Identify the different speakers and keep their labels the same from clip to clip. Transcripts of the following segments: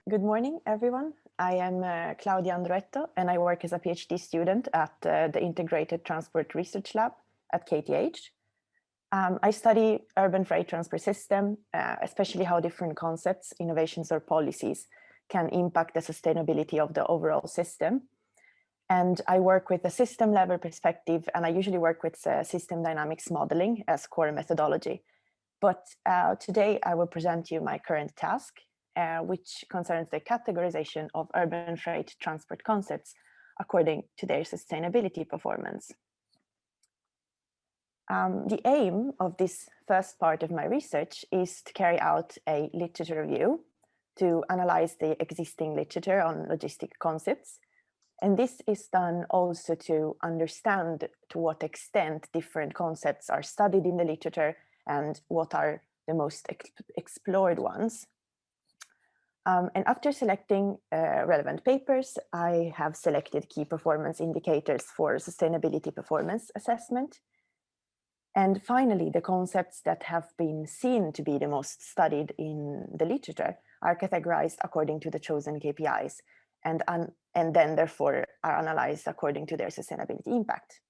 Speaker 1: Good morning, everyone. I am Claudia Andruetto, and I work as a PhD student at the Integrated Transport Research Lab at KTH. I study urban freight transport system, especially how different concepts, innovations, or policies can impact the sustainability of the overall system. And I work with a system level perspective, and I usually work with system dynamics modeling as core methodology. But today I will present you my current task, which concerns the categorization of urban freight transport concepts according to their sustainability performance. The aim of this first part of my research is to carry out a literature review to analyze the existing literature on logistic concepts. And this is done also to understand to what extent different concepts are studied in the literature and what are the most explored ones. And after selecting relevant papers, I have selected key performance indicators for sustainability performance assessment. And finally, the concepts that have been seen to be the most studied in the literature are categorized according to the chosen KPIs and then therefore are analyzed according to their sustainability impact.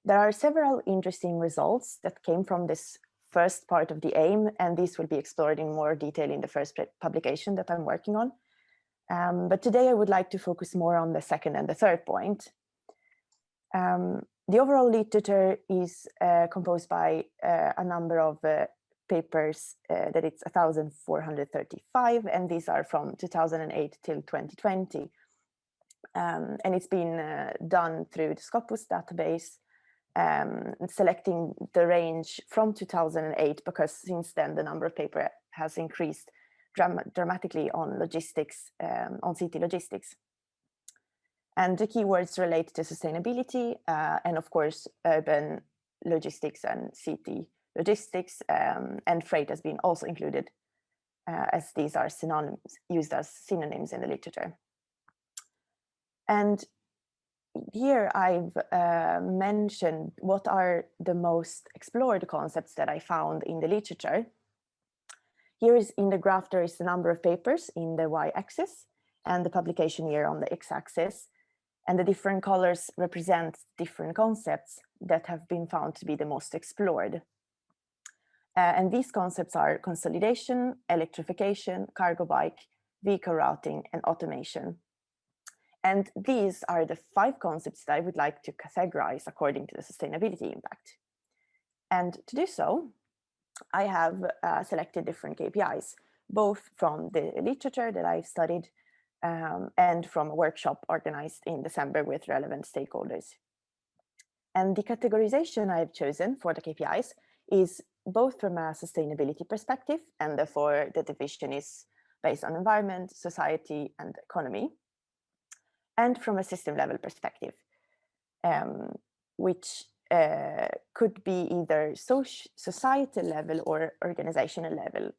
Speaker 1: There are several interesting results that came from this first part of the aim, and these will be explored in more detail in the first publication that I'm working on. But today I would like to focus more on the second and the third point. The overall literature is composed by a number of papers that it's 1,435, and these are from 2008 till 2020. And it's been done through the Scopus database, selecting the range from 2008, because since then the number of paper has increased dramatically on logistics, on city logistics. And the keywords relate to sustainability and of course urban logistics and city logistics, and freight has been also included as these are synonyms, used as synonyms in the literature. And here I've mentioned what are the most explored concepts that I found in the literature. Here is in the graph, there is the number of papers in the y-axis and the publication year on the x-axis. And the different colors represent different concepts that have been found to be the most explored. And these concepts are consolidation, electrification, cargo bike, vehicle routing, and automation. And these are the 5 concepts that I would like to categorize according to the sustainability impact. And to do so, I have selected different KPIs, both from the literature that I've studied and from a workshop organized in December with relevant stakeholders. And the categorization I've chosen for the KPIs is both from a sustainability perspective, and therefore the division is based on environment, society, and economy, and from a system level perspective, which could be either societal level or organizational level.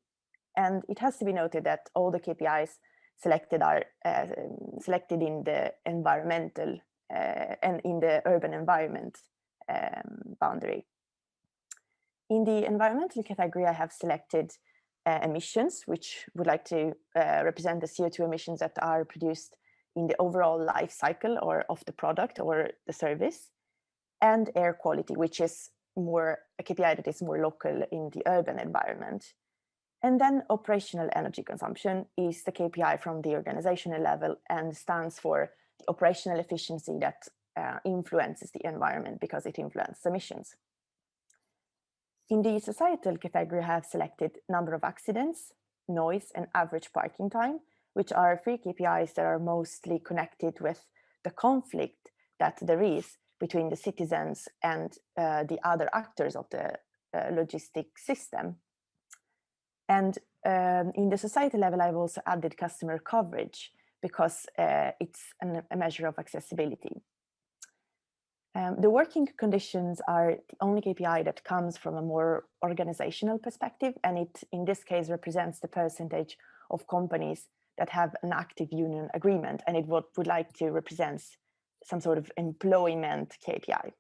Speaker 1: And it has to be noted that all the KPIs selected are selected in the environmental and in the urban environment boundary. In the environmental category, I have selected emissions, which would like to represent the CO2 emissions that are produced in the overall life cycle or of the product or the service, and air quality, which is more a KPI that is more local in the urban environment. And then operational energy consumption is the KPI from the organizational level and stands for the operational efficiency that influences the environment because it influences emissions. In the societal category, I have selected number of accidents, noise, and average parking time, which are 3 KPIs that are mostly connected with the conflict that there is between the citizens and the other actors of the logistic system. And in the society level, I've also added customer coverage because it's a measure of accessibility. The working conditions are the only KPI that comes from a more organizational perspective, and it, in this case, represents the percentage of companies that have an active union agreement, and it would like to represent some sort of employment KPI.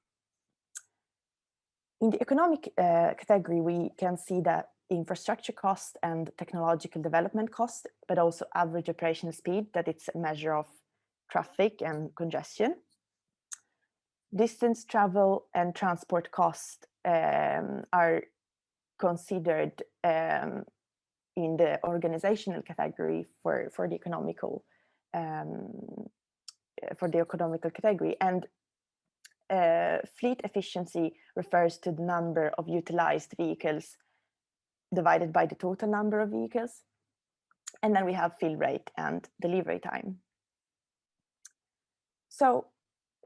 Speaker 1: In the economic category, we can see that infrastructure cost and technological development cost, but also average operational speed, that it's a measure of traffic and congestion. Distance travel and transport cost are considered in the organizational category for the economical category. And fleet efficiency refers to the number of utilized vehicles divided by the total number of vehicles. And then we have fill rate and delivery time. So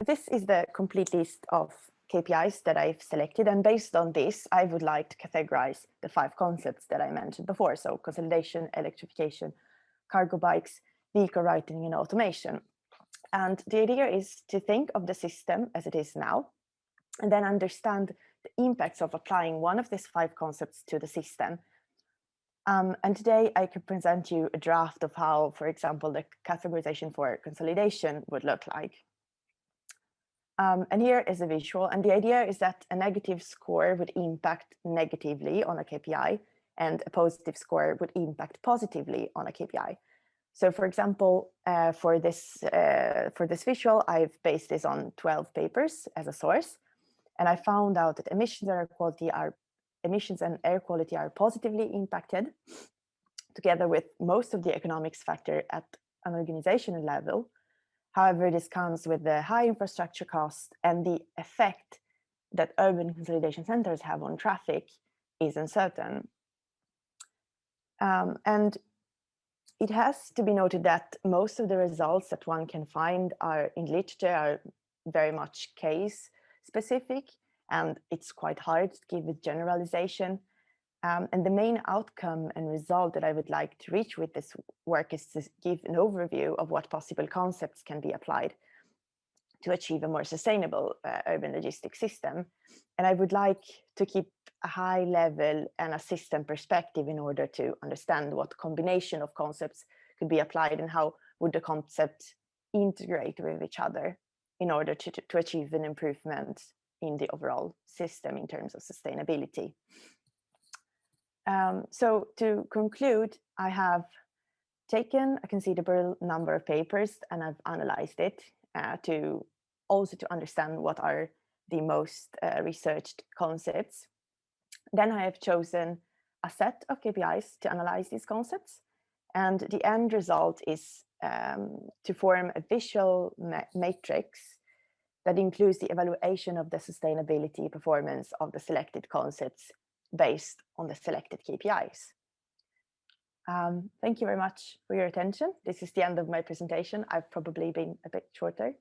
Speaker 1: this is the complete list of KPIs that I've selected. And based on this, I would like to categorize the 5 concepts that I mentioned before. So consolidation, electrification, cargo bikes, vehicle routing, and automation. And the idea is to think of the system as it is now, and then understand the impacts of applying one of these 5 concepts to the system. And today I could present you a draft of how, for example, the categorization for consolidation would look like. And here is a visual, and the idea is that a negative score would impact negatively on a KPI, and a positive score would impact positively on a KPI. So, for example, for this visual, I've based this on 12 papers as a source, and I found out that emissions and air quality are positively impacted, together with most of the economics factor at an organizational level. However, this comes with the high infrastructure cost, and the effect that urban consolidation centers have on traffic is uncertain. And it has to be noted that most of the results that one can find in literature are very much case specific, and it's quite hard to give a generalization. And the main outcome and result that I would like to reach with this work is to give an overview of what possible concepts can be applied to achieve a more sustainable urban logistics system. And I would like to keep a high level and a system perspective in order to understand what combination of concepts could be applied and how would the concepts integrate with each other in order to achieve an improvement in the overall system in terms of sustainability. So to conclude, I have taken a considerable number of papers and I've analyzed it to understand what are the most researched concepts. Then I have chosen a set of KPIs to analyze these concepts, and the end result is to form a visual matrix that includes the evaluation of the sustainability performance of the selected concepts based on the selected KPIs. Thank you very much for your attention. This is the end of my presentation. I've probably been a bit shorter.